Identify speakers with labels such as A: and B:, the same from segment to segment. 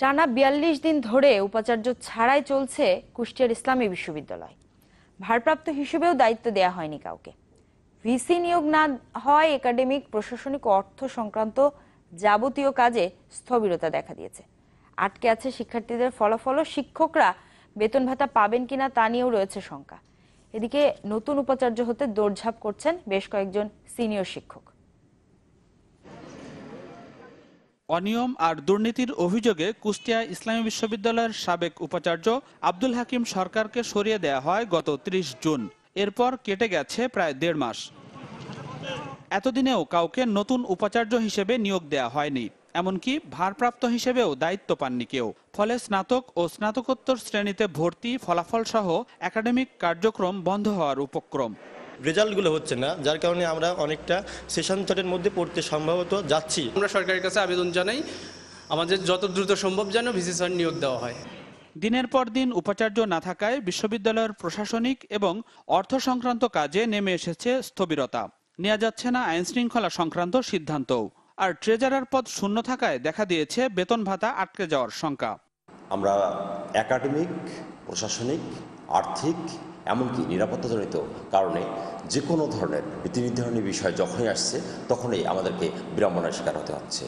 A: টানা ৪২ দিন ধরে উপাচার্য ছাড়াই চলছে কুষ্টিয়ার ইসলামী বিশ্ববিদ্যালয়। ভারপ্রাপ্ত হিসেবেও দায়িত্ব দেয়া হয়নি কাউকে। ভিসি নিয়োগ না হয় একাডেমিক, প্রশাসনিক ও অর্থ সংক্রান্ত যাবতীয় কাজে স্থবিরতা দেখা দিয়েছে। আটকে আছে শিক্ষার্থীদের ফলাফল ও শিক্ষকরা বেতন ভাতা পাবেন কিনা তা নিয়েও রয়েছে শঙ্কা। এদিকে নতুন উপাচার্য হতে দৌড়ঝাঁপ করছেন বেশ কয়েকজন সিনিয়র শিক্ষক।
B: অনিয়ম আর দুর্নীতির অভিযোগে কুষ্টিয়া ইসলামী বিশ্ববিদ্যালয়ের সাবেক উপাচার্য আব্দুল হাকিম সরকারকে সরিয়ে দেয়া হয় গত ৩০ জুন। এরপর কেটে গেছে প্রায় ১.৫ মাস। এতদিনেও কাউকে নতুন উপাচার্য হিসেবে নিয়োগ দেয়া হয়নি, এমনকি ভারপ্রাপ্ত হিসেবেও দায়িত্ব পাননি কেউ। ফলে স্নাতক ও স্নাতকোত্তর শ্রেণীতে ভর্তি, ফলাফল সহ একাডেমিক কার্যক্রম বন্ধ হওয়ার উপক্রম।
C: রেজাল্টগুলো হচ্ছে না, যার কারণে আমরা অনেকটা সেশন জটের মধ্যে পড়তে সম্ভবত যাচ্ছি।
D: আমরা সরকারের কাছে আবেদন জানাই আমাদের যত দ্রুত সম্ভব যেন ভিসি স্যার নিয়োগ দেওয়া হয়।
B: দিনের পর দিন উপাচার্য না থাকায় বিশ্ববিদ্যালয়ের প্রশাসনিক এবং অর্থ সংক্রান্ত কাজে নেমে এসেছে স্থবিরতা। নেওয়া যাচ্ছে না আইন শৃঙ্খলা সংক্রান্ত সিদ্ধান্তও। আর ট্রেজারার পদ শূন্য থাকায় দেখা দিয়েছে বেতন ভাতা আটকে যাওয়ার শঙ্কা।
E: আমরা একাডেমিক, প্রশাসনিক, আর্থিক, এমনকি নিরাপত্তাজনিত কারণে যে কোনো ধরনের নীতি নির্ধারণী বিষয় যখনই আসছে তখনই আমাদেরকে বিড়ম্বনার শিকার হতে হচ্ছে।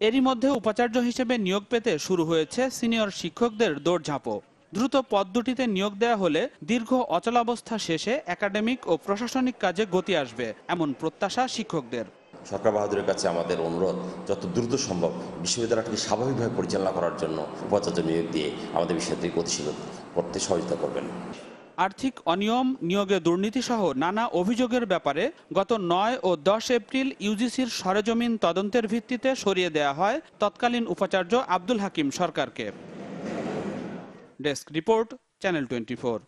B: এরই মধ্যে উপাচার্য হিসেবে নিয়োগ পেতে শুরু হয়েছে সিনিয়র শিক্ষকদের দৌড়ঝাঁপও। দ্রুত পদ দুটিতে নিয়োগ দেয়া হলে দীর্ঘ অচলাবস্থা শেষে একাডেমিক ও প্রশাসনিক কাজে গতি আসবে, এমন প্রত্যাশা শিক্ষকদের।
E: সরকার বাহাদুরের কাছে আমাদের অনুরোধ, যত দ্রুত সম্ভব বিশ্ববিদ্যালয়টিকে স্বাভাবিকভাবে পরিচালনা করার জন্য উপাচার্য নিয়োগ দিয়ে আমাদের বিষয়টি গতিশীল করতে সহযোগিতা করবেন।
B: আর্থিক অনিয়ম, নিয়োগে দুর্নীতি সহ নানা অভিযোগের ব্যাপারে গত ৯ ও ১০ এপ্রিল ইউজিসির সরেজমিন তদন্তের ভিত্তিতে সরিয়ে দেয়া হয় তৎকালীন উপাচার্য আব্দুল হাকিম সরকারকে। Desk report, channel 24।